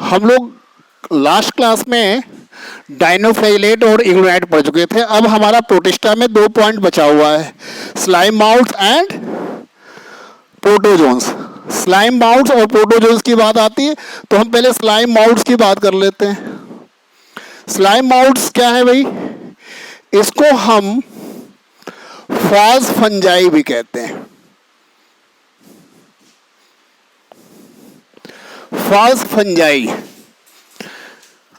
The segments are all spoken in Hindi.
हम लोग लास्ट क्लास में डाइनोफ्लाइलेट और इग्नोनाइट पढ़ चुके थे। अब हमारा प्रोटिस्टा में 2 पॉइंट बचा हुआ है, slime mouths and protozoans. Slime mouths और प्रोटोजोन्स की बात आती है तो हम पहले स्लाइम माउथ्स की बात कर लेते हैं। स्लाइम माउथ्स क्या है भाई? इसको हम फॉज फंजाई भी कहते हैं। फॉज फंजाई,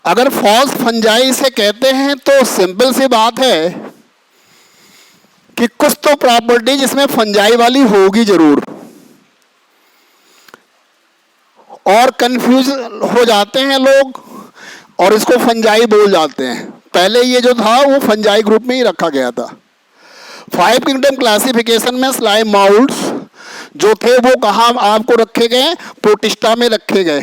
अगर फॉज फंजाई से कहते हैं तो सिंपल सी बात है कि कुछ तो प्रॉपर्टीज इसमें फंजाई वाली होगी जरूर, और कंफ्यूज हो जाते हैं लोग और इसको फंजाई बोल जाते हैं। पहले ये जो था वो फंजाई ग्रुप में ही रखा गया था। 5 किंगडम क्लासिफिकेशन में स्लाइम माउथ्स जो थे वो कहाँ आपको रखे गए? प्रोटिस्टा में रखे गए।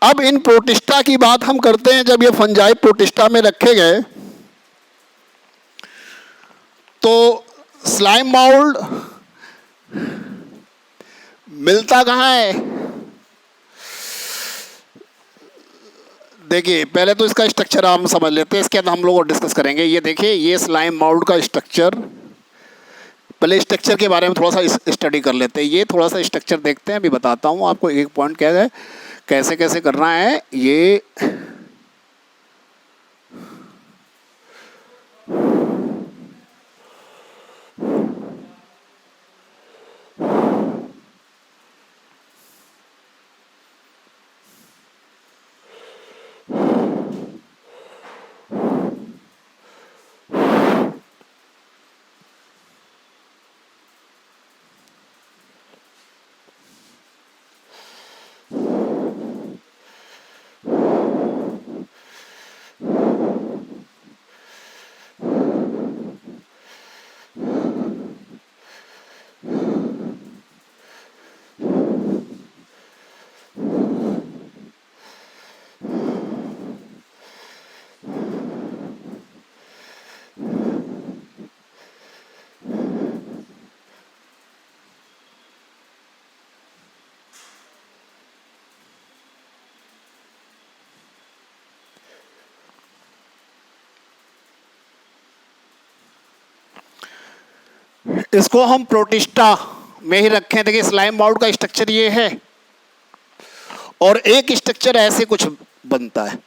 अब इन प्रोटिस्टा की बात हम करते हैं। जब ये फंजाई प्रोटिस्टा में रखे गए तो स्लाइम माउल्ड मिलता कहाँ है? देखिए पहले तो इसका स्ट्रक्चर हम समझ लेते हैं, इसके बाद हम लोग और डिस्कस करेंगे। ये देखिए, ये स्लाइम माउल्ड का स्ट्रक्चर, पहले स्ट्रक्चर के बारे में थोड़ा सा स्टडी कर लेते हैं। ये थोड़ा सा स्ट्रक्चर देखते हैं, अभी बताता हूँ आपको एक पॉइंट क्या है, कैसे कैसे करना है ये। इसको हम प्रोटिस्टा में ही रखें। देखिए स्लाइम माउल्ड का स्ट्रक्चर ये है और एक स्ट्रक्चर ऐसे कुछ बनता है।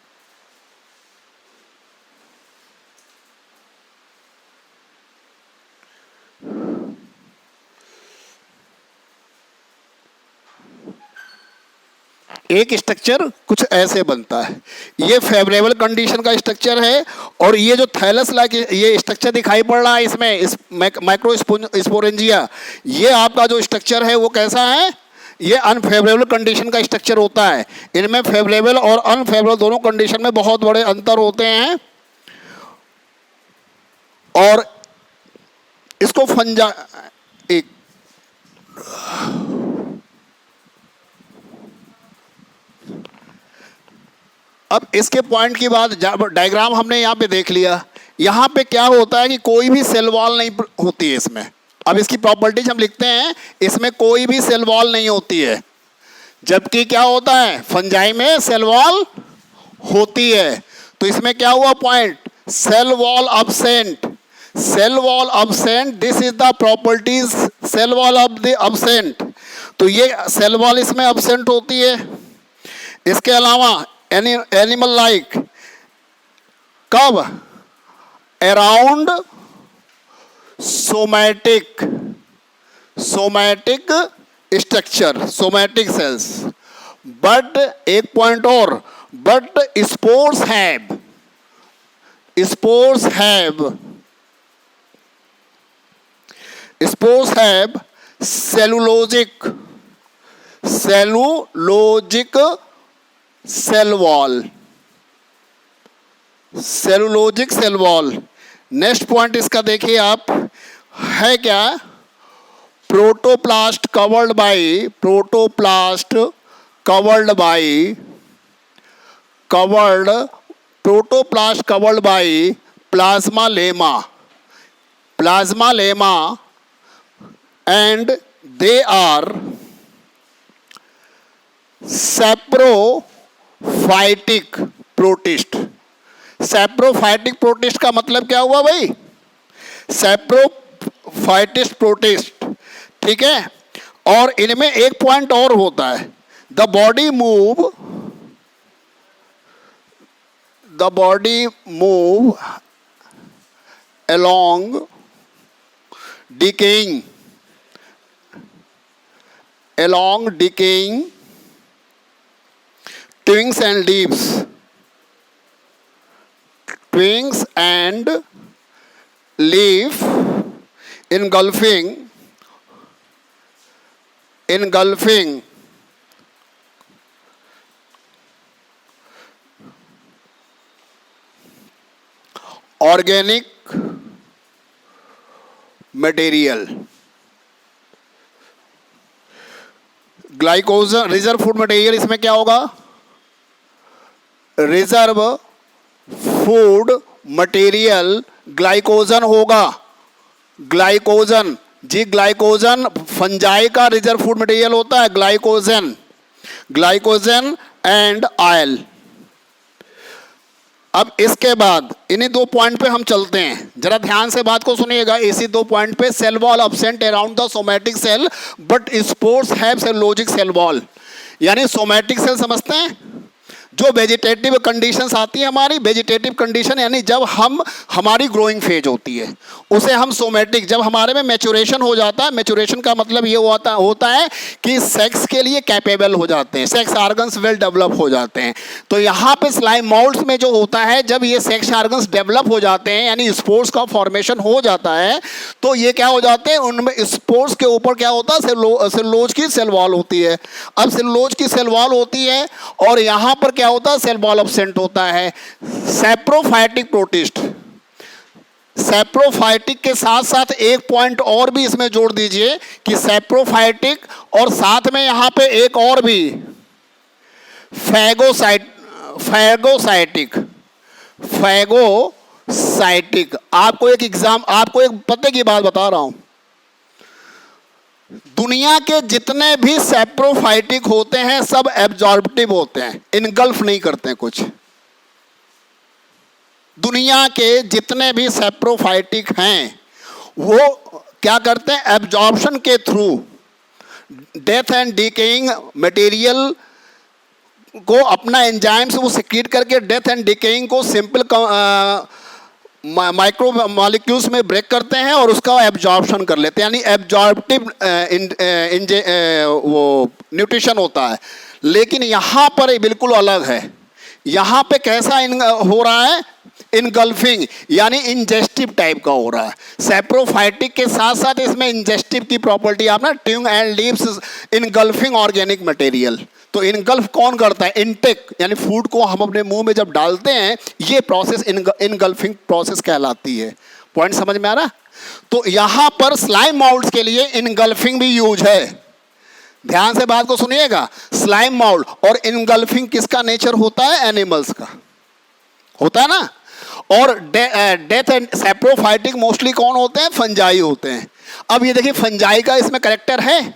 एक स्ट्रक्चर कुछ ऐसे बनता है। ये फेवरेबल कंडीशन का स्ट्रक्चर है। और ये जो थैलस लाइक ये स्ट्रक्चर दिखाई पड़ रहा है इसमें, इस माइक्रो स्पोरेंजिया, ये आपका जो स्ट्रक्चर है वो कैसा है? ये अनफेवरेबल कंडीशन का स्ट्रक्चर होता है। इनमें फेवरेबल और अनफेवरेबल दोनों कंडीशन में बहुत बड़े अंतर होते हैं। और इसको फंजा एक अब इसके पॉइंट की बात, डायग्राम हमने यहाँ पे देख लिया। यहाँ पे क्या होता है कि कोई भी सेल वॉल नहीं होती है इसमें। अब इसकी प्रॉपर्टीज हम लिखते हैं, इसमें कोई भी सेल वॉल नहीं होती है, जबकि क्या होता है? फंजाई में सेल वॉल होती है। तो इसमें क्या हुआ point? Cell wall absent. Cell wall absent, this is the properties cell wall of the absent. तो ये सेल वॉल इसमें अब्सेंट होती है। इसके अलावा एनिमल लाइक कब? Around somatic structure, somatic cells. But एक पॉइंट और, but spores have cellulosic cell wall. Next point इसका देखिए आप, है क्या? Protoplast covered by plasmalemma and they are saprophytic protist. Saprophytic protist का मतलब क्या हुआ भाई? सैप्रोफाइटिस्ट प्रोटिस्ट, ठीक है। और इनमें एक पॉइंट और होता है, the body move along decaying twigs and leaves, engulfing organic material, glycogen. Reserve food material इसमें क्या होगा? रिजर्व फूड मटेरियल ग्लाइकोजन होगा। ग्लाइकोजन जी, ग्लाइकोजन फंजाई का रिजर्व फूड मटेरियल होता है, ग्लाइकोजन एंड ऑयल। अब इसके बाद इन्हीं दो पॉइंट पे हम चलते हैं, जरा ध्यान से बात को सुनिएगा। इसी दो पॉइंट पे, cell wall absent around the somatic cell but spores have cellulosic cell wall. यानी सोमैटिक सेल समझते हैं, जो वेजिटेटिव कंडीशंस आती है हमारी, वेजिटेटिव कंडीशन यानी जब हमारी ग्रोइंग फेज होती है उसे हम सोमैटिक, जब हमारे में मैच्योरेशन हो जाता है, मैच्योरेशन का मतलब ये होता है कि सेक्स के लिए कैपेबल हो जाते हैं, सेक्स ऑर्गन्स वेल डेवलप हो जाते हैं। तो यहाँ पे स्लाइम मोल्ड्स में जो होता है, जब ये सेक्स ऑर्गन्स डेवलप हो जाते हैं यानी स्पोर्स का फॉर्मेशन हो जाता है, तो ये क्या हो जाते हैं, उनमें स्पोर्स के ऊपर क्या होता है, सेलुलोज की सेल वॉल होती है। अब सेलुलोज की सेल वॉल होती है और यहाँ पर क्या होता है, सेल वॉल एब्सेंट होता है। सैप्रोफाइटिक प्रोटिस्ट, सैप्रोफाइटिक के साथ साथ एक पॉइंट और भी इसमें जोड़ दीजिए कि सैप्रोफाइटिक और साथ में यहां पे एक और भी फैगोसाइटिक। आपको एक पते की बात बता रहा हूं, दुनिया के जितने भी सैप्रोफाइटिक होते हैं सब एब्जॉर्प्टिव होते हैं, इनगल्फ नहीं करते हैं कुछ। दुनिया के जितने भी सैप्रोफाइटिक हैं वो क्या करते हैं, एब्जॉर्प्शन के through death and decaying material को अपना एंजाइम्स वो सिक्रीट करके डेथ एंड डिकेइंग को सिंपल माइक्रो मॉलिक्यूल्स में ब्रेक करते हैं और उसका एब्जॉर्प्शन कर लेते हैं, यानी एब्जॉर्प्टिव वो न्यूट्रिशन होता है। लेकिन यहाँ पर बिल्कुल अलग है, यहाँ पे कैसा हो रहा है, इनगल्फिंग यानी इंजेस्टिव टाइप का हो रहा है। सैप्रोफाइटिक के साथ साथ इसमें इंजेस्टिव की प्रॉपर्टी आपने, tongue and leaves engulfing organic material. तो इनगल्फ कौन करता है, इनटेक यानी फूड को हम अपने मुंह में जब डालते हैं, ये प्रोसेस इनगल्फिंग प्रोसेस कहलाती है। पॉइंट समझ में आ रहा? तो यहां पर स्लाइम मोल्ड्स के लिए इनगल्फिंग भी यूज है। ध्यान से बात को सुनिएगा, स्लाइम मोल्ड और इनगल्फिंग किसका नेचर होता है, एनिमल्स का होता है ना। और डेथ एंड सैप्रोफाइटिक मोस्टली कौन होते हैं, फंजाई होते हैं। अब ये देखिए फंजाई का इसमें करेक्टर है।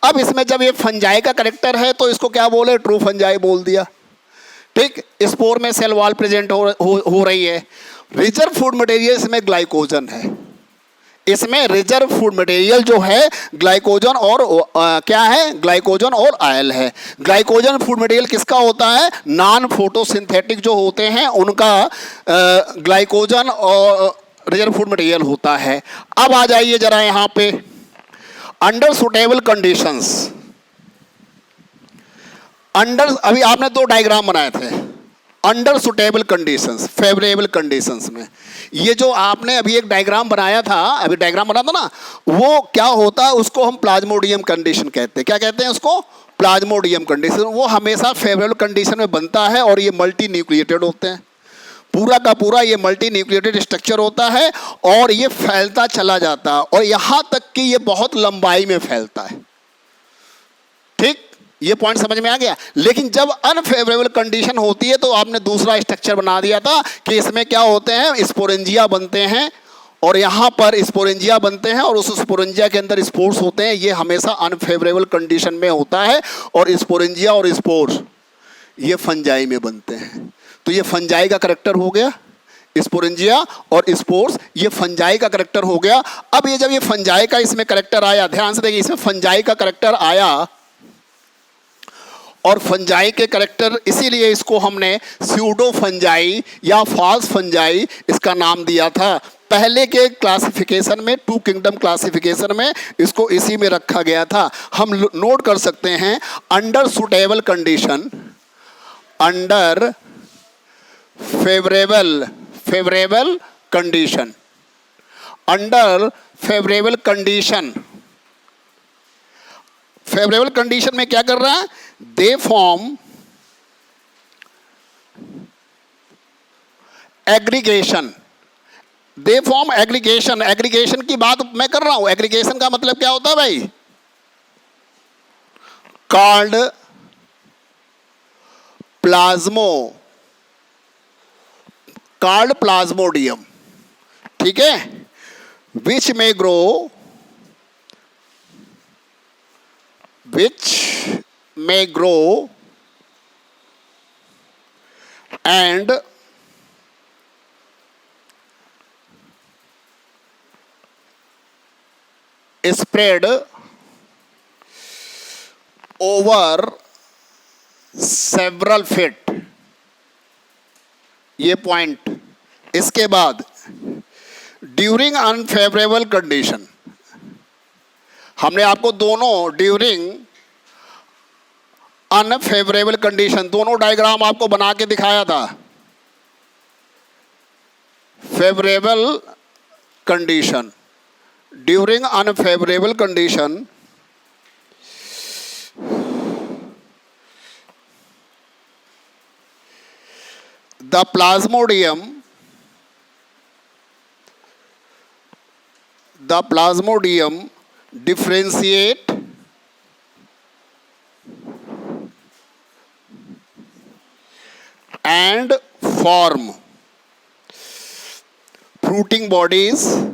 अब इसमें जब ये फंजाई का करेक्टर है तो इसको क्या बोले, ट्रू फंजाई बोल दिया। ठीक, स्पोर में सेल वॉल प्रेजेंट हो रही है। रिजर्व फूड मटेरियल इसमें ग्लाइकोजन है, इसमें रिजर्व फूड मटेरियल जो है ग्लाइकोजन और क्या है, ग्लाइकोजन और ऑयल है। ग्लाइकोजन फूड मटेरियल किसका होता है, नॉन फोटोसिंथेटिक जो होते हैं उनका ग्लाइकोजन और रिजर्व फूड मटेरियल होता है। अब आ जाइए जरा यहाँ पे, अंडर सुटेबल कंडीशंस, अभी आपने दो डायग्राम बनाए थे, under suitable conditions, favourable conditions में। ये जो आपने अभी एक डायग्राम बनाया था, ना, वो क्या होता है, उसको हम प्लाज्मोडियम कंडीशन कहते हैं। क्या कहते हैं उसको, प्लाज्मोडियम कंडीशन। वो हमेशा फेवरेबल कंडीशन में बनता है और ये मल्टी न्यूक्लिएटेड होते हैं, पूरा का पूरा ये मल्टी न्यूक्लिएटेड स्ट्रक्चर होता है और ये फैलता चला जाता है और यहाँ तक कि ये बहुत लंबाई में फैलता है। ठीक, ये पॉइंट समझ में आ गया। लेकिन जब अनफेवरेबल कंडीशन होती है तो आपने दूसरा स्ट्रक्चर बना दिया था कि इसमें क्या होते हैं, स्पोरेंजिया बनते हैं और यहाँ पर स्पोरेंजिया बनते हैं और उस स्पोरेंजिया के अंदर स्पोर्स होते हैं। ये हमेशा अनफेवरेबल कंडीशन में होता है और स्पोरेंजिया और स्पोर्स ये फंजाई में बनते हैं। तो ये फंजाई का करेक्टर हो गया, स्पोरेंजिया और स्पोर्स, ये फंजाई का करेक्टर हो गया। अब ये जब ये फंजाई का इसमें करेक्टर आया, ध्यान से देखिए, इसमें फंजाई का करेक्टर आया और फंजाई के करेक्टर, इसीलिए इसको हमने स्यूडो फंजाई या फॉल्स फंजाई इसका नाम दिया था। पहले के क्लासिफिकेशन में, टू किंगडम क्लासिफिकेशन में इसको इसी में रखा गया था। हम नोट कर सकते हैं, under suitable condition, under favourable condition, under favourable condition, favourable condition में क्या कर रहा है, they form aggregation, they form aggregation. Aggregation की बात मैं कर रहा हूं, एग्रीगेशन का मतलब क्या होता है भाई, कॉल्ड प्लाज्मोडियम, ठीक है, विच में grow and spread over several feet। ये पॉइंट। इसके बाद ड्यूरिंग अनफेवरेबल कंडीशन, हमने आपको दोनों ड्यूरिंग अनफेवरेबल कंडीशन दोनों डायग्राम आपको बना के दिखाया था। Favourable condition, during unfavourable condition the plasmodium differentiate and form fruiting bodies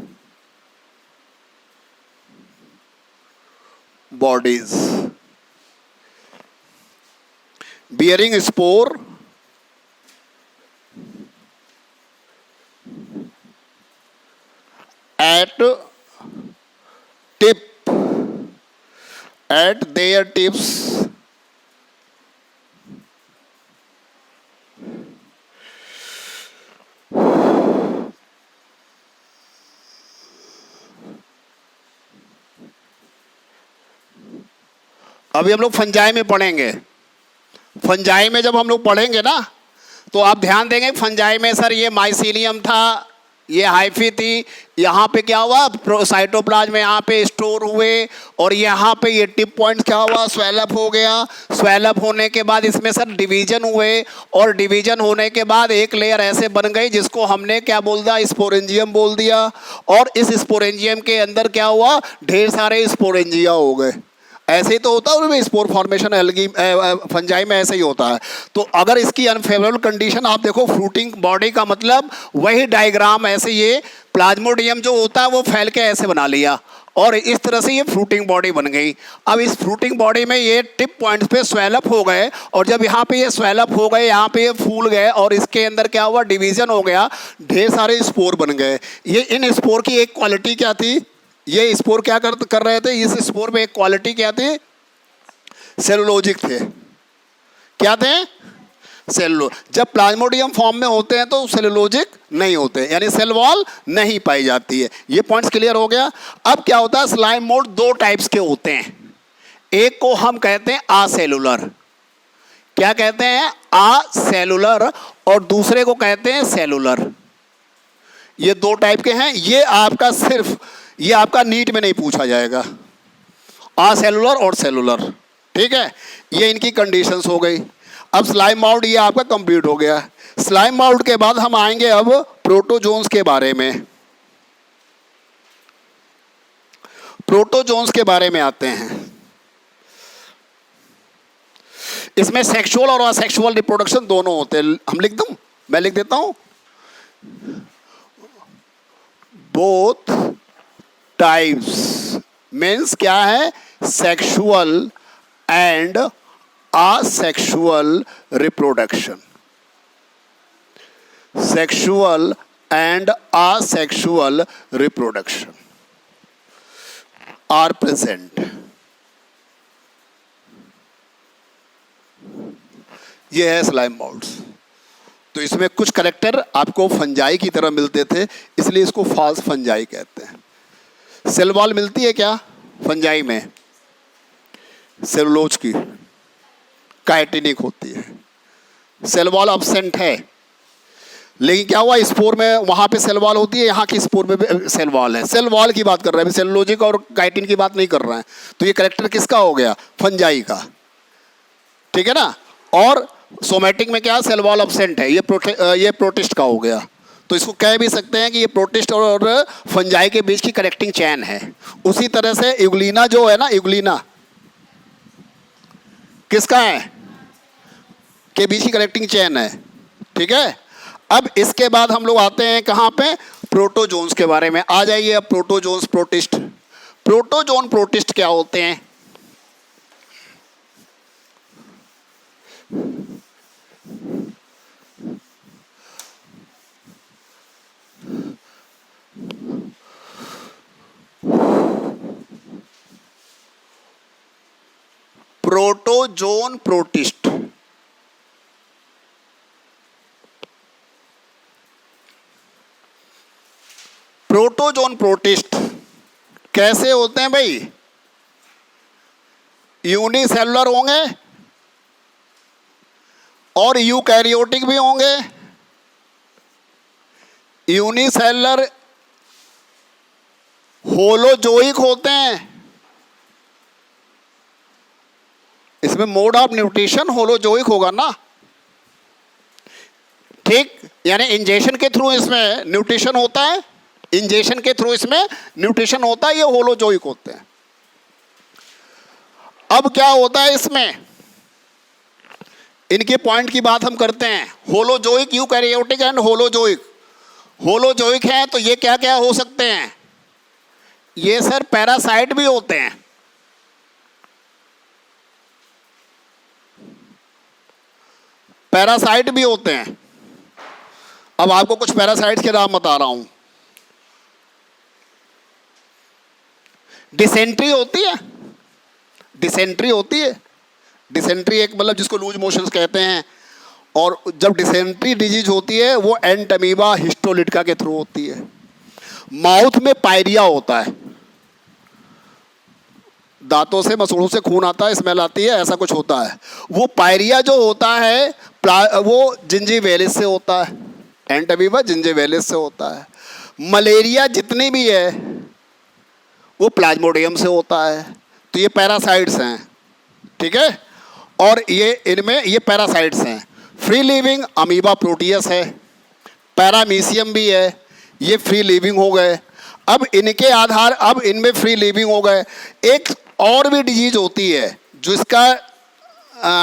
bearing spore at their tips अभी हम लोग फंजाई में पढ़ेंगे। फंजाई में जब हम लोग पढ़ेंगे ना, तो आप ध्यान देंगे, फंजाई में सर ये माइसीलियम था, ये हाइफी थी, यहाँ पे क्या हुआ, साइटोप्लाज्म में यहाँ पे स्टोर हुए, और यहाँ पे ये टिप पॉइंट्स क्या हुआ, स्वेलअप हो गया। स्वेलअप होने के बाद इसमें सर डिवीजन हुए, और डिवीजन होने के बाद एक लेयर ऐसे बन गई जिसको हमने क्या बोल दिया, स्पोरेंजियम बोल दिया। और इस स्पोरेंजियम के अंदर क्या हुआ, ढेर सारे स्पोरेंजिया हो गए। ऐसे ही तो होता है उनमें स्पोर फॉर्मेशन, एल्गी फंजाई में ऐसे ही होता है। तो अगर इसकी अनफेवरेबल कंडीशन आप देखो, फ्रूटिंग बॉडी का मतलब वही डायग्राम, ऐसे ये प्लाज्मोडियम जो होता है वो फैल के ऐसे बना लिया, और इस तरह से ये फ्रूटिंग बॉडी बन गई। अब इस फ्रूटिंग बॉडी में ये टिप पॉइंट्स पे स्वेलअप हो गए, और जब यहाँ पे ये स्वेलअप हो गए, यहाँ पे ये फूल गए, और इसके अंदर क्या हुआ, डिवीजन हो गया, ढेर सारे स्पोर बन गए। ये इन स्पोर की एक क्वालिटी क्या थी, ये स्पोर क्या कर रहे थे, इस स्पोर में एक क्वालिटी क्या थी, सेलुलोजिक थे। क्या थे, सेलुलो। जब प्लाज्मोडियम फॉर्म में होते हैं तो सेलुलोजिक नहीं होते, यानी सेल वॉल नहीं पाई जाती है। ये पॉइंट्स क्लियर हो गया। अब क्या होता है, स्लाइम मोड दो टाइप्स के होते हैं। एक को हम कहते हैं आसेलुलर, क्या कहते हैं, आसेलुलर, और दूसरे को कहते हैं सेलुलर। ये दो टाइप के हैं। ये आपका सिर्फ, ये आपका नीट में नहीं पूछा जाएगा, आसेलुलर और सेलुलर, ठीक है। ये इनकी कंडीशंस हो गई। अब स्लाइम माउल्ड ये आपका कंप्लीट हो गया। स्लाइम माउल्ड के बाद हम आएंगे अब प्रोटोजोन्स के बारे में। प्रोटोजोन्स के बारे में आते हैं। इसमें सेक्सुअल और असेक्सुअल रिप्रोडक्शन दोनों होते हैं। हम लिख दूं, मैं लिख देता हूं, बोथ टाइप्स मीन्स क्या है, sexual and asexual reproduction. Sexual and asexual reproduction are present. ये है स्लाइम माउल्ट्स। तो इसमें कुछ करेक्टर आपको फंजाई की तरह मिलते थे, इसलिए इसको फाल्स फंजाई कहते हैं। सेल वॉल मिलती है क्या फंजाई में? सेलुलोज की काइटिनिक होती है। सेल वॉल अब्सेंट है, लेकिन क्या हुआ, स्पोर में वहां पे सेल वॉल होती है, यहाँ की स्पोर में भी सेल वॉल है। सेल वॉल की बात कर रहे हैं, सेलुलोजिक और काइटिन की बात नहीं कर रहे हैं। तो ये करेक्टर किसका हो गया? फंजाई का, ठीक है ना। और सोमैटिक में क्या, सेल वॉल अब्सेंट है, ये प्रोटिस्ट का हो गया। तो इसको कह भी सकते हैं कि ये प्रोटिस्ट और फंजाई के बीच की कनेक्टिंग चैन है। उसी तरह से यूग्लिना जो है ना, यूग्लिना किसका है? के बीच की कनेक्टिंग चैन है, ठीक है। अब इसके बाद हम लोग आते हैं कहाँ पे? प्रोटोजोन्स के बारे में। आ जाइए अब प्रोटोजोन्स, प्रोटिस्ट। प्रोटोजोन प्रोटिस्ट क्या होते हैं? प्रोटोजोन प्रोटिस्ट प्रोटोजोन प्रोटिस्ट कैसे होते हैं भाई? यूनिसेलुलर होंगे और यूकैरियोटिक भी होंगे। यूनिसेलुलर होलोजोइक होते हैं। इसमें मोड ऑफ न्यूट्रिशन होलोजोइक होगा ना, ठीक। यानी इंजेक्शन के थ्रू इसमें न्यूट्रिशन होता है, इंजेक्शन के थ्रू इसमें न्यूट्रिशन होता है, ये होलोजोइक होते हैं। अब क्या होता है इसमें, इनके पॉइंट की बात हम करते हैं। Holozoic, eukaryotic and holozoic. Holozoic है तो ये क्या क्या हो सकते हैं? ये सर पैरासाइट भी होते हैं। पैरासाइट भी होते हैं। अब आपको कुछ पैरासाइट्स के नाम बता रहा हूं। डिसेंट्री होती है, डिसेंट्री होती है। डिसेंट्री एक मतलब जिसको लूज मोशंस कहते हैं। और जब डिसेंट्री डिजीज होती है वो एंटमीबा हिस्टोलिटिका के थ्रू होती है। माउथ में पायरिया होता है, दांतों से मसूड़ों से खून आता है, स्मेल आती है, ऐसा कुछ होता है। वो पायरिया जो होता है वो जिंजीवेलिस से होता है, एंटमीबा जिंजीवेलिस से होता है। मलेरिया जितनी भी है वो प्लाज्मोडियम से होता है। तो ये पैरासाइट्स हैं, ठीक है। और ये इनमें ये पैरासाइट्स हैं। फ्री लिविंग अमीबा प्रोटियस है, पैरामीशियम भी है, ये फ्री लिविंग हो गए। अब इनके आधार, अब इनमें फ्री लिविंग हो गए। एक और भी डिजीज होती है जो इसका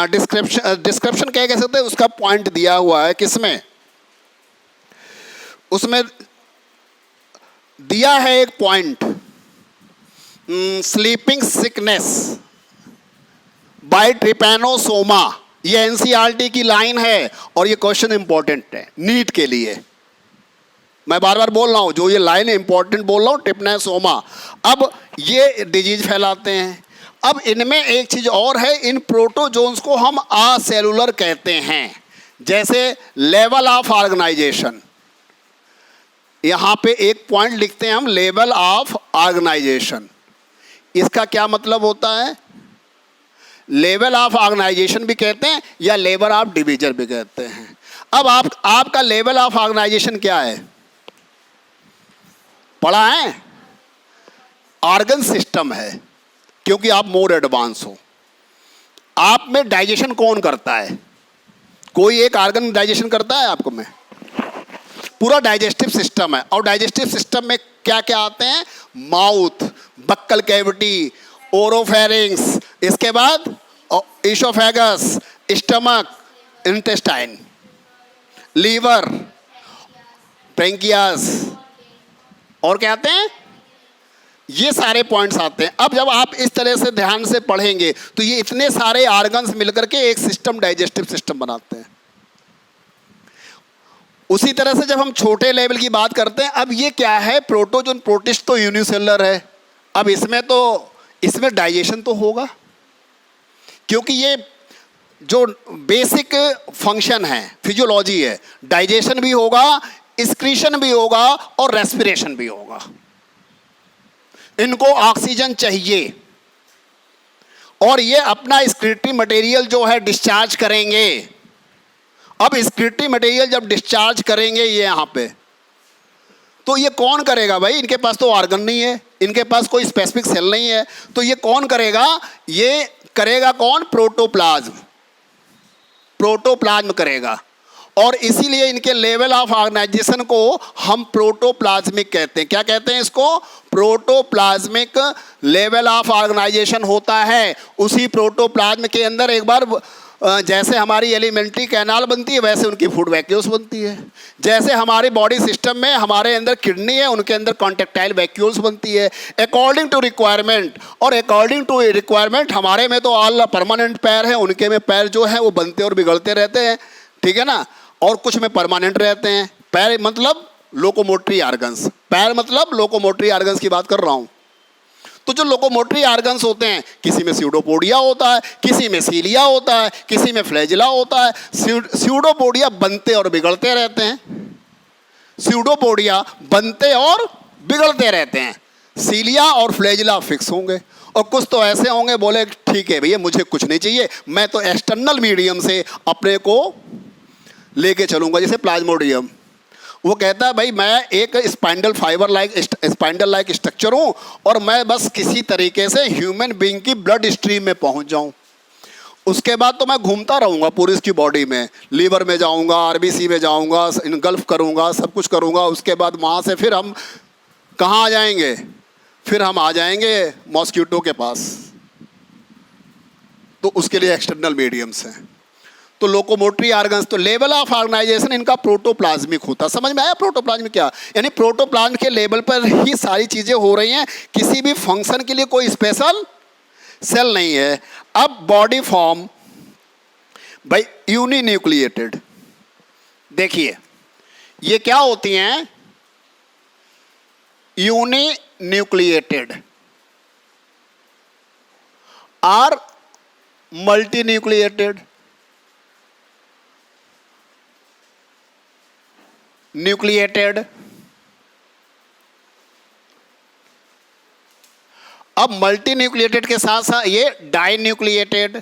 डिस्क्रिप्शन क्या कह सकते हैं, उसका पॉइंट दिया हुआ है किसमें, उसमें दिया है एक point, sleeping sickness by trypanosoma. ये एनसीईआरटी की लाइन है और ये क्वेश्चन इंपॉर्टेंट है नीट के लिए। मैं बार बार बोल रहा हूँ, जो ये लाइन इंपॉर्टेंट बोल रहा हूँ, ट्रिपैनोसोमा। अब ये डिजीज फैलाते हैं। अब इनमें एक चीज और है, इन प्रोटोजोन्स को हम असेलुलर कहते हैं। जैसे लेवल ऑफ ऑर्गेनाइजेशन, यहां पे एक पॉइंट लिखते हैं हम, लेवल ऑफ ऑर्गेनाइजेशन। इसका क्या मतलब होता है? लेवल ऑफ ऑर्गेनाइजेशन भी कहते हैं या लेवल ऑफ डिवीजन भी कहते हैं। अब आपका लेवल ऑफ ऑर्गेनाइजेशन क्या है, पढ़ा है? ऑर्गन सिस्टम है, क्योंकि आप मोर एडवांस हो। आप में डाइजेशन कौन करता है? कोई एक ऑर्गन डाइजेशन करता है आपको में? पूरा डाइजेस्टिव सिस्टम है। और डाइजेस्टिव सिस्टम में क्या क्या आते हैं? माउथ, बक्कल कैविटी, ओरोफेरिंग्स, इसके बाद oesophagus, stomach, intestine, liver, pancreas, और क्या आते हैं? ये सारे पॉइंट्स आते हैं। अब जब आप इस तरह से ध्यान से पढ़ेंगे तो ये इतने सारे ऑर्गन्स मिलकर के एक सिस्टम, डाइजेस्टिव सिस्टम बनाते हैं। उसी तरह से जब हम छोटे लेवल की बात करते हैं, अब ये क्या है, प्रोटोजोन प्रोटिस्ट तो यूनिसेलुलर है। अब इसमें डाइजेशन तो होगा, क्योंकि ये जो बेसिक फंक्शन है, फिजियोलॉजी है, डाइजेशन भी होगा, एक्सक्रीशन भी होगा और रेस्पिरेशन भी होगा। इनको ऑक्सीजन चाहिए और ये अपना एक्सक्रीटरी मटेरियल जो है डिस्चार्ज करेंगे। अब एक्सक्रीटरी मटेरियल जब डिस्चार्ज करेंगे ये यहाँ पे, तो ये कौन करेगा भाई? इनके पास तो ऑर्गन नहीं है, इनके पास कोई स्पेसिफिक सेल नहीं है, तो ये कौन करेगा? ये करेगा कौन? प्रोटोप्लाज्म। प्रोटोप्लाज्म करेगा। और इसीलिए इनके लेवल ऑफ ऑर्गेनाइजेशन को हम प्रोटोप्लाज्मिक कहते हैं। क्या कहते हैं इसको? प्रोटोप्लाज्मिक लेवल ऑफ ऑर्गेनाइजेशन होता है। उसी प्रोटोप्लाज्म के अंदर एक बार जैसे हमारी एलिमेंट्री कैनाल बनती है, वैसे उनकी फूड वैक्यूल्स बनती है। जैसे हमारे बॉडी सिस्टम में हमारे अंदर किडनी है, उनके अंदर कॉन्ट्रेक्टाइल वैक्यूल्स बनती है अकॉर्डिंग टू रिक्वायरमेंट। और अकॉर्डिंग टू रिक्वायरमेंट हमारे में तो ऑल परमानेंट पैर हैं, उनके में पैर जो है वो बनते और बिगड़ते रहते हैं, ठीक है ना। और कुछ में परमानेंट रहते हैं। पैर मतलब लोकोमोटरी ऑर्गन्स, पैर मतलब लोकोमोटरी ऑर्गन्स की बात कर रहा हूँ। तो जो लोकोमोटरी ऑर्गन्स होते हैं, किसी में स्यूडोपोडिया होता है, किसी में सीलिया होता है, किसी में फ्लैजिला होता है। स्यूडोपोडिया बनते और बिगड़ते रहते हैं, स्यूडोपोडिया बनते और बिगड़ते रहते हैं। सीलिया और फ्लैजिला फिक्स होंगे, और कुछ तो ऐसे होंगे बोले ठीक है भैया मुझे कुछ नहीं चाहिए, मैं तो एक्सटर्नल मीडियम से अपने को लेके चलूंगा। जैसे प्लाज्मोडियम, वो कहता है भाई मैं एक स्पाइंडल फाइबर लाइक स्ट्रक्चर हूँ और मैं बस किसी तरीके से ह्यूमन बीइंग की ब्लड स्ट्रीम में पहुँच जाऊँ, उसके बाद तो मैं घूमता रहूँगा पूरी इसकी बॉडी में, लीवर में जाऊँगा, आरबीसी में जाऊँगा, इनगल्फ करूँगा, सब कुछ करूँगा। उसके बाद वहाँ से फिर हम कहाँ आ जाएंगे? फिर हम आ जाएंगे मॉस्किटो के पास। तो उसके लिए एक्सटर्नल मीडियम्स हैं। तो लोकोमोटरी ऑर्गन्स, तो लेवल ऑफ ऑर्गेनाइजेशन इनका प्रोटोप्लाज्मिक होता। समझ में आया प्रोटोप्लाज्मिक क्या? यानी प्रोटोप्लाज्म के लेवल पर ही सारी चीज़ें हो रही हैं, किसी भी फंक्शन के लिए कोई स्पेशल सेल नहीं है। अब बॉडी फॉर्म बाय यूनिन्यूक्लिएटेड, देखिए ये क्या होती हैं? यूनिन्यूक्लिएटेड और मल्टीन्यूक्लिएटेड। न्यूक्लिएटेड, अब मल्टी न्यूक्लिएटेड के साथ साथ ये डाई न्यूक्लिएटेड।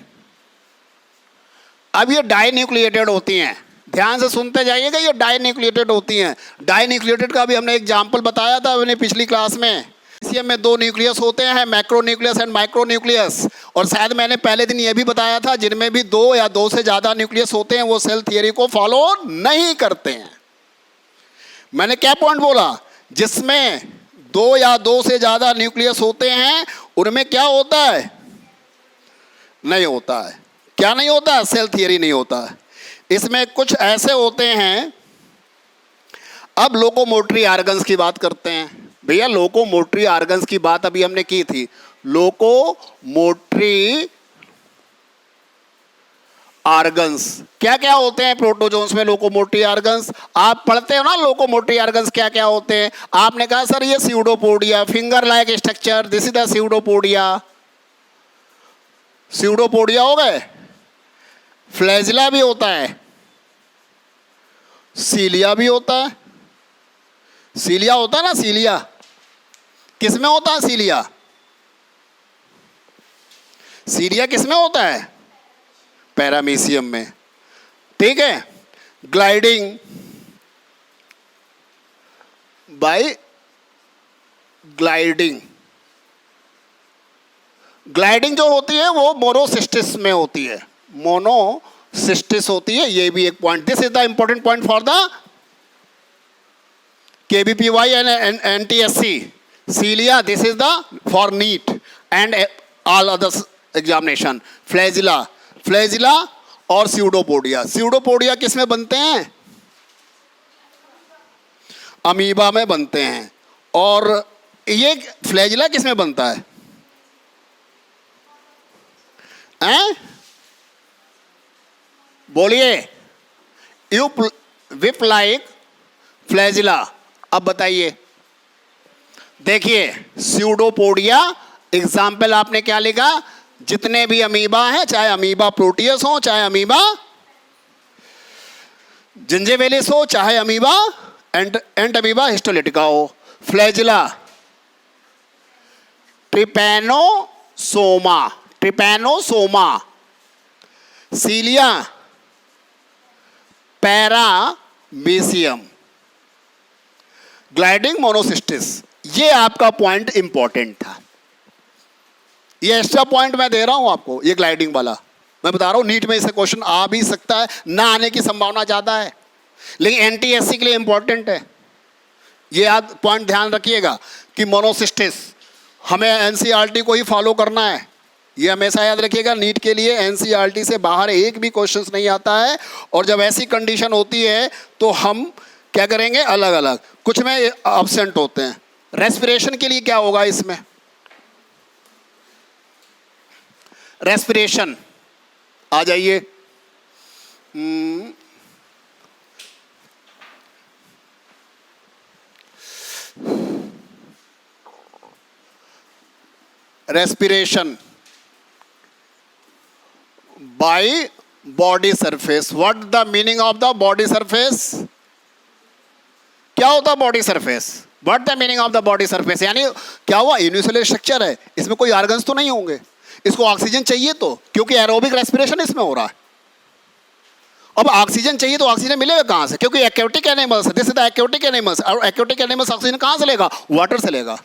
अब ये डाई न्यूक्लिएटेड होती हैं, ध्यान से सुनते जाइएगा, ये डाई न्यूक्लिएटेड होती हैं। डाई न्यूक्लिएटेड का भी हमने एग्जाम्पल बताया था मैंने पिछली क्लास में। इसी में दो न्यूक्लियस होते हैं, macro nucleus and micro nucleus. और शायद मैंने पहले दिन ये भी बताया था जिनमें भी दो या दो से ज़्यादा न्यूक्लियस होते हैं वो सेल थियरी को फॉलो नहीं करते हैं। मैंने क्या पॉइंट बोला? जिसमें दो या दो से ज़्यादा न्यूक्लियस होते हैं उनमें क्या होता है? नहीं होता है। क्या नहीं होता है? सेल थियरी नहीं होता है। इसमें कुछ ऐसे होते हैं। अब लोकोमोटरी ऑर्गन्स की बात करते हैं। भैया लोकोमोटरी ऑर्गन्स की बात अभी हमने की थी। लोकोमोटरी ऑर्गन्स क्या क्या होते हैं प्रोटोजोन्स में? लोकोमोटरी ऑर्गन्स आप पढ़ते हो ना, लोकोमोटरी ऑर्गन्स क्या क्या होते हैं। आपने कहा सर ये pseudopodia, finger like structure, this is the pseudopodia. Pseudopodia हो गए। फ्लैजिला भी होता है, सीलिया भी होता है। सीलिया होता है ना, सीलिया किस में होता है? सीलिया, सीलिया किस में होता है? पैरामीशियम में, ठीक है। ग्लाइडिंग बाय ग्लाइडिंग, ग्लाइडिंग जो होती है वो मोनोसिस्टिस में होती है, मोनोसिस्टिस होती है। ये भी एक point, this is the important point for the KVPY and NTSC. Cilia, this is the for NEET and all others examination. Flagella और स्यूडोपोडिया। स्यूडोपोडिया किस में बनते हैं? अमीबा में बनते हैं। और ये फ्लैजिला किस में बनता है? हैं? बोलिए। You whip like flagella. अब बताइए, देखिए स्यूडोपोडिया एग्जाम्पल आपने क्या लिखा? जितने भी अमीबा हैं, चाहे अमीबा प्रोटियस हो, चाहे अमीबा जिंजिविलिस हो, चाहे अमीबा एंड अमीबा हिस्टोलिटिका हो। Flagella trypanosoma, cilia paramecium, gliding monocystis. ये आपका पॉइंट इंपॉर्टेंट था। ये एक्स्ट्रा पॉइंट मैं दे रहा हूं आपको, ये ग्लाइडिंग वाला मैं बता रहा हूं। नीट में इसे क्वेश्चन आ भी सकता है, ना आने की संभावना ज्यादा है, लेकिन एनटीएससी के लिए इंपॉर्टेंट है। ये आप पॉइंट ध्यान रखिएगा कि मोनोसिस्टिस हमें एनसीईआरटी को ही फॉलो करना है। ये हमेशा याद रखिएगा, नीट के लिए एनसीईआरटी से बाहर एक भी क्वेश्चंस नहीं आता है। और जब ऐसी कंडीशन होती है तो हम क्या करेंगे, अलग अलग, कुछ में एब्सेंट होते हैं। रेस्पिरेशन के लिए क्या होगा इसमें? रेस्पिरेशन आ जाइए। Respiration by body surface. What the meaning of the body surface? क्या होता है body surface? What the meaning of the body surface? यानी क्या हुआ, यूनिसेलुलर स्ट्रक्चर है, इसमें कोई ऑर्गन्स तो नहीं होंगे, इसको ऑक्सीजन चाहिए तो, क्योंकि एरोबिक रेस्पिरेशन इसमें हो रहा है। अब ऑक्सीजन चाहिए तो ऑक्सीजन मिलेगा कहां से? क्योंकि aquatic animals, this is the aquatic animals, और एक्वेटिक एनिमल्स ऑक्सीजन कहां से लेगा? वाटर से लेगा।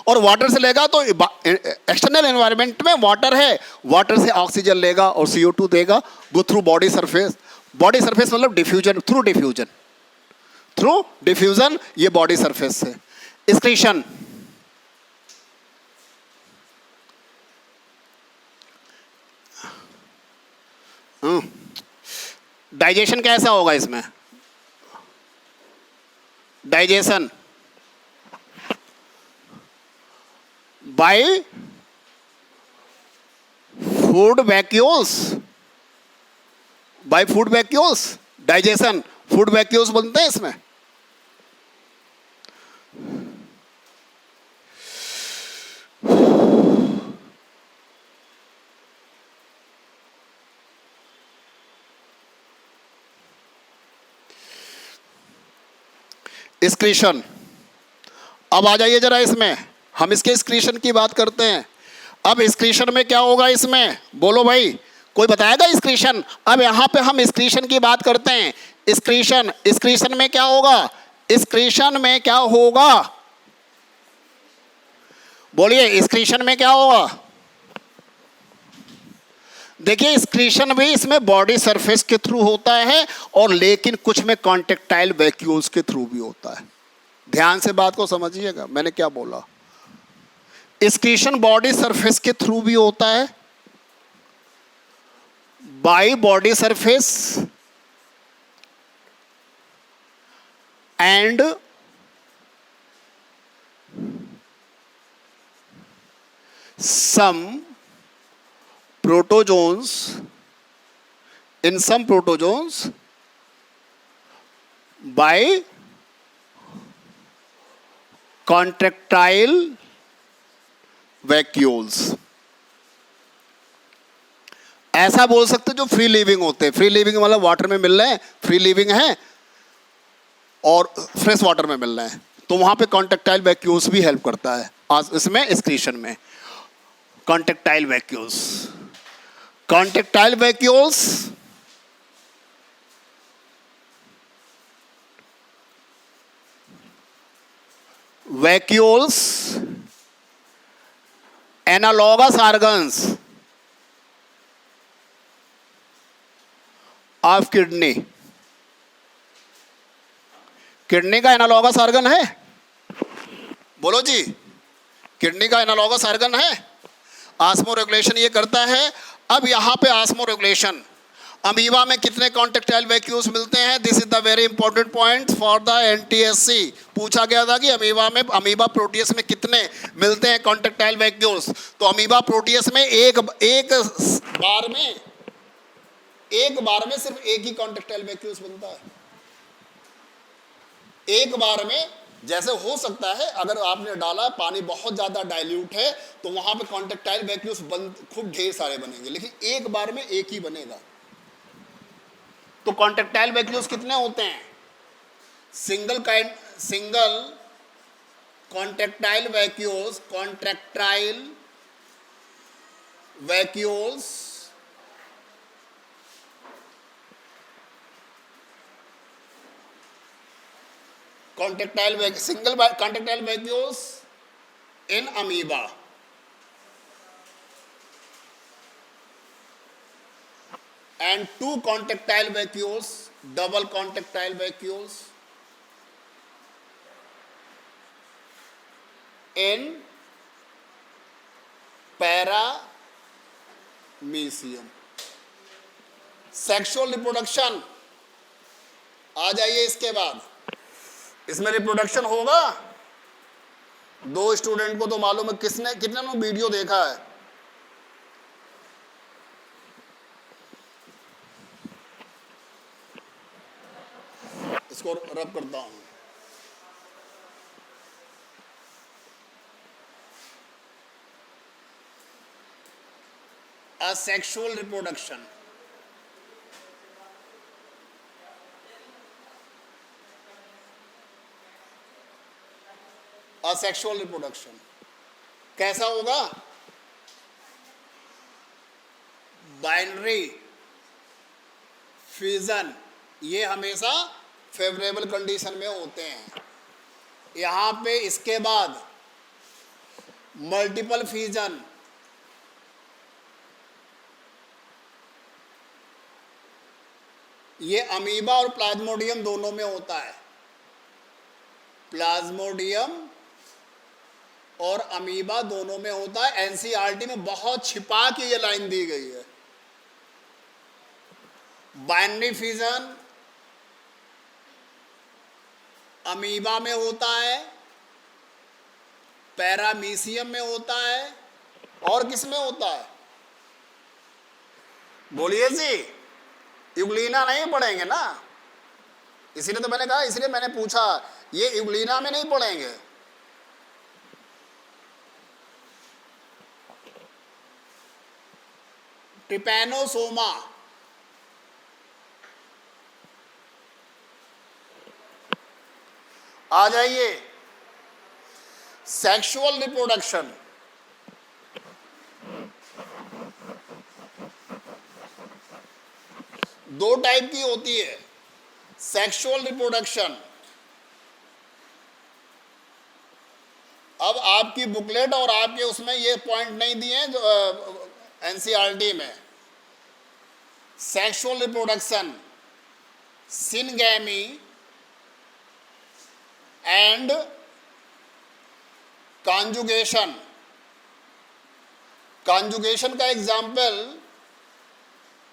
और वाटर से लेगा तो एक्सटर्नल एनवायरनमेंट में वाटर है, वाटर से ऑक्सीजन लेगा और CO2 देगा, वो through body surface. Body surface मतलब डिफ्यूजन, थ्रू डिफ्यूजन, ये बॉडी सरफेस से। एक्सक्रीशन, डाइजेशन कैसा होगा इसमें? Digestion bye food vacuoles, digestion food vacuoles बनते हैं इसमें। एक्सक्रीशन, अब आ जाइए जरा इसमें, हम इसके एक्सक्रीशन की बात करते हैं। अब एक्सक्रीशन में क्या होगा इसमें? बोलो भाई, कोई बताएगा एक्सक्रीशन? अब यहां पे हम एक्सक्रीशन की बात करते हैं। एक्सक्रीशन में क्या होगा? एक्सक्रीशन में क्या होगा? बोलिए, एक्सक्रीशन में क्या होगा? देखिए, एक्सक्रीशन भी इसमें बॉडी सरफेस के थ्रू होता है, और लेकिन कुछ में कॉन्टेक्टाइल वैक्यूल्स के थ्रू भी होता है। ध्यान से बात को समझिएगा, मैंने क्या बोला। एक्सक्रीशन बॉडी सरफेस के थ्रू भी होता है, by body surface and some protozoans, in some protozoans by contractile vacuoles। ऐसा बोल सकते जो फ्री लिविंग होते हैं। फ्री लिविंग मतलब वाटर में मिल रहे हैं, फ्री लिविंग है, और फ्रेश वाटर में मिल रहे हैं, तो वहां पे कॉन्टेक्टाइल वैक्यूल्स भी हेल्प करता है इसमें, एक्सक्रीशन में। Contractile vacuoles analogous organs of kidney. Kidney का एनालॉगस ऑर्गन है? बोलो जी, किडनी का एनालॉगस ऑर्गन है। ऑस्मो रेगुलेशन ये करता है। अब यहां पे ऑस्मो रेगुलेशन, अमीबा में कितने कॉन्टेक्टाइल वैक्यूल्स मिलते हैं? This is the very important point for the NTSC. पूछा गया था कि अमीबा प्रोटियस में कितने मिलते हैं कॉन्टेक्टाइल वैक्यूल्स। तो अमीबा प्रोटियस में एक बार में सिर्फ एक ही कॉन्टेक्टाइल वैक्यूल्स बनता है। एक बार में, जैसे हो सकता है अगर आपने डाला पानी बहुत ज्यादा डाइल्यूट है तो वहां पे कॉन्टेक्टाइल वैक्यूल्स खूब ढेर सारे बनेंगे, लेकिन एक बार में एक ही बनेगा। तो कॉन्टेक्टाइल वैक्यूल्स कितने होते हैं? Single contractile vacuoles single contractile vacuoles in amoeba and two contractile vacuoles, double contractile vacuoles in paramecium। Sexual reproduction आ जाइए। इसके बाद इसमें रिप्रोडक्शन होगा। दो स्टूडेंट को तो मालूम है, कितने ने वीडियो देखा है? इसको रब करता हूं। असेक्सुअल रिप्रोडक्शन, असेक्सुअल रिप्रोडक्शन कैसा होगा? बाइनरी फ्यूजन, ये हमेशा फेवरेबल कंडीशन में होते हैं। यहां पे इसके बाद मल्टीपल फ्यूजन, ये अमीबा और प्लाज्मोडियम दोनों में होता है। प्लाज्मोडियम और अमीबा दोनों में होता है। एनसीईआरटी में बहुत छिपा के ये लाइन दी गई है। बाइनरी फ्यूजन अमीबा में होता है, पैरामीशियम में होता है, और किस में होता है? बोलिए जी, यूग्लिना नहीं पढ़ेंगे ना, इसीलिए तो मैंने कहा, इसलिए मैंने पूछा, ये यूग्लिना में नहीं पढ़ेंगे। ट्रिपैनोसोमा, आ जाइए। सेक्सुअल रिप्रोडक्शन, दो टाइप की होती है सेक्सुअल रिप्रोडक्शन। अब आपकी बुकलेट और आपके उसमें ये पॉइंट नहीं दिए हैं जो एनसीईआरटी में। Sexual reproduction, syngamy and conjugation. Conjugation का एग्जाम्पल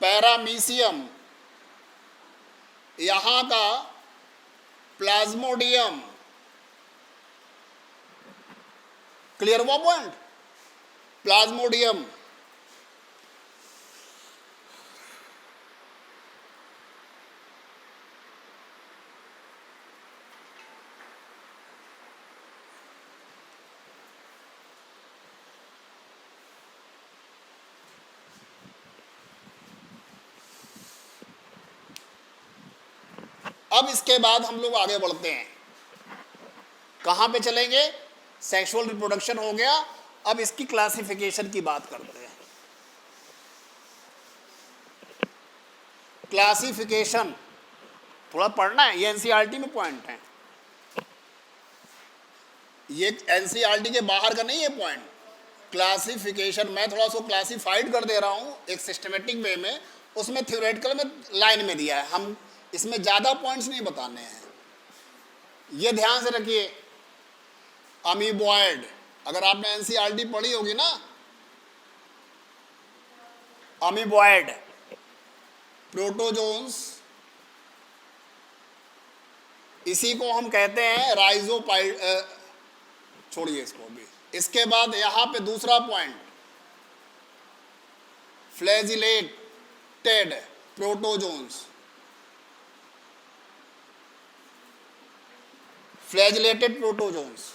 पैरामीशियम, यहां का प्लाज्मोडियम। क्लियर हुआ पॉइंट? प्लाज्मोडियम, अब इसके बाद हम लोग आगे बढ़ते हैं। कहां पे चलेंगे? सेक्सुअल रिप्रोडक्शन हो गया, अब इसकी क्लासिफिकेशन की बात करते हैं। क्लासिफिकेशन थोड़ा पढ़ना है, ये एनसीईआरटी में पॉइंट है, ये एनसीईआरटी के बाहर का नहीं है पॉइंट। क्लासिफिकेशन मैं थोड़ा सा क्लासिफाइड कर दे रहा हूं एक सिस्टमेटिक वे में, उसमें थ्योरेटिकल में लाइन में दिया है, हम इसमें ज्यादा पॉइंट्स नहीं बताने हैं। ये ध्यान से रखिए, अमीबॉयड, अगर आपने एनसीईआरटी पढ़ी होगी ना, अमीबॉयड, प्रोटोजोन्स, इसी को हम कहते हैं राइजोपाइड, छोड़िए इसको भी। इसके बाद यहां पे दूसरा point, flagellated protozoans. Flagellated protozoans,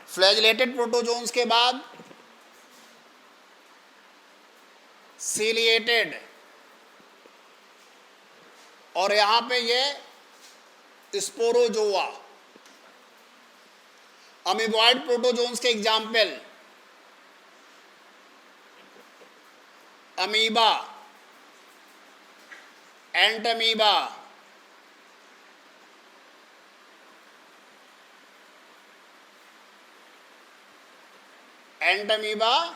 flagellated protozoans के बाद सीलिएटेड, और यहां पे ये स्पोरोजोआ। अमीबॉइड प्रोटोजोन्स के example, amoeba, Entamoeba, Entamoeba,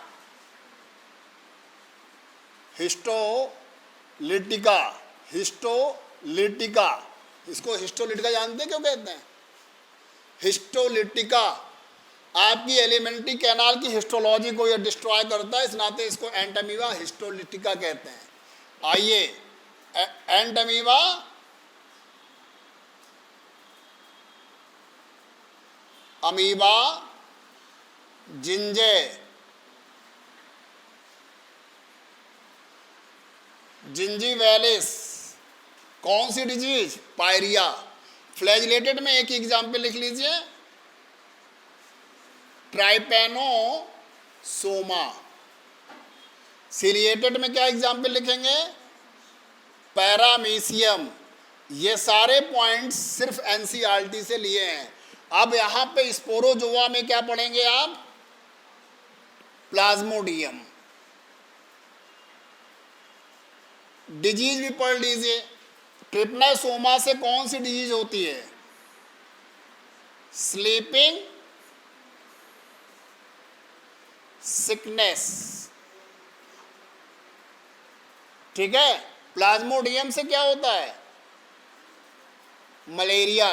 histolytica, histolytica, इसको हिस्टोलिटिका जानते हैं क्यों कहते हैं? हिस्टोलिटिका आपकी एलिमेंट्री कैनाल की हिस्टोलॉजी को यह डिस्ट्रॉय करता है, इस नाते इसको एंटमीबा हिस्टोलिटिका कहते हैं। आइए, एंटमीबा अमीबा जिंजे, जिंजीवैलिस, कौन सी डिजीज? पायरिया। फ्लैजिलेटेड में एक एग्जाम्पल लिख लीजिए, ट्राइपैनोसोमा। सीलिएटेड में क्या एग्जाम्पल लिखेंगे? पैरामीशियम। ये सारे पॉइंट्स सिर्फ एनसीईआरटी से लिए हैं। अब यहां पे स्पोरोजोआ में क्या पढ़ेंगे आप? प्लाज्मोडियम। डिजीज भी पढ़ लीजिए, ट्रिपनासोमा से कौन सी डिजीज होती है? स्लीपिंग सिकनेस, ठीक है। प्लाज्मोडियम से क्या होता है? मलेरिया।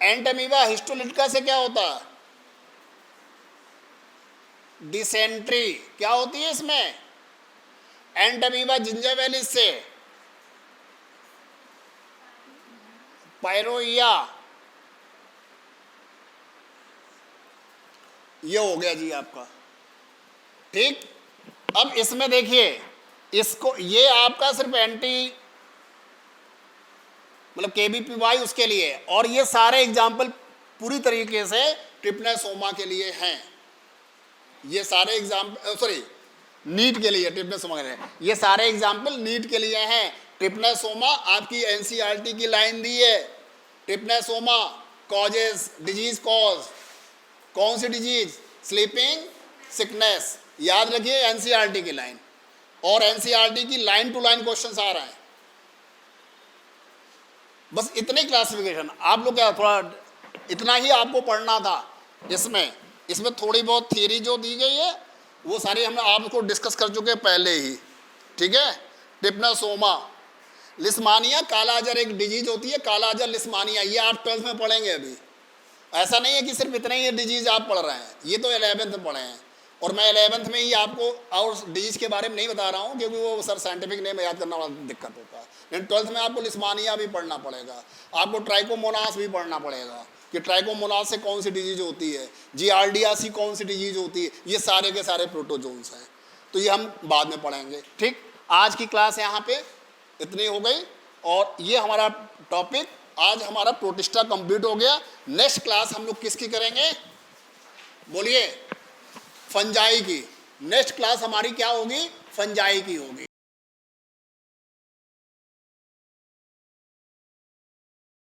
एंटमीबा हिस्टोलिटिका से क्या होता है? डिसेंट्री। क्या होती है इसमें? एंटमीबा जिंजीवैलिस से पायरोइया। ये हो गया जी आपका, ठीक। अब इसमें देखिए, इसको ये आपका सिर्फ एंटी मतलब केबीपीवाई उसके लिए, और ये सारे एग्जाम्पल पूरी तरीके से ट्रिपनासोमा के लिए हैं। ये सारे एग्जाम्पल सॉरी नीट के लिए, ट्रिपनासोमा के लिए ये सारे एग्जाम्पल नीट के लिए हैं। ट्रिपनासोमा आपकी एनसीईआरटी की लाइन दी है। ट्रिपनासोमा कॉजेस, डिजीज कॉज, कौन सी डिजीज? Sleeping sickness. याद रखिए एनसीईआरटी की लाइन, और एनसीईआरटी की लाइन टू लाइन क्वेश्चंस आ रहे हैं। बस इतने क्लासिफिकेशन आप लोग क्या, थोड़ा इतना ही आपको पढ़ना था। इसमें थोड़ी बहुत थियरी जो दी गई है वो सारी हमने आपको डिस्कस कर चुके हैं पहले ही, ठीक है। ट्रिपनासोमा, लिस्मानिया, कालाजार एक डिजीज होती है, कालाजार लिस्मानिया, ये आप 12th में पढ़ेंगे। अभी ऐसा नहीं है कि सिर्फ इतने ही डिजीज आप पढ़ रहे हैं, ये तो 11th में पढ़े हैं, और मैं 11th में ही आपको और डिजीज के बारे में नहीं बता रहा हूँ क्योंकि वो सर साइंटिफिक नेम याद करना बड़ा दिक्कत होता है। लेकिन 12th में आपको लिस्मानिया भी पढ़ना पड़ेगा, आपको ट्राइकोमोनास भी पढ़ना पड़ेगा कि ट्राइकोमोनास से कौन सी डिजीज होती है, जियार्डियासी कौन सी डिजीज होती है। ये सारे के सारे प्रोटोजोन्स हैं, तो ये हम बाद में पढ़ेंगे, ठीक। आज की क्लास यहाँ पे इतनी हो गई, और ये हमारा टॉपिक आज हमारा प्रोटिस्टा कंप्लीट हो गया। नेक्स्ट क्लास हम लोग किसकी करेंगे? बोलिए। फंजाई की। नेक्स्ट क्लास हमारी क्या होगी? फंजाई की होगी।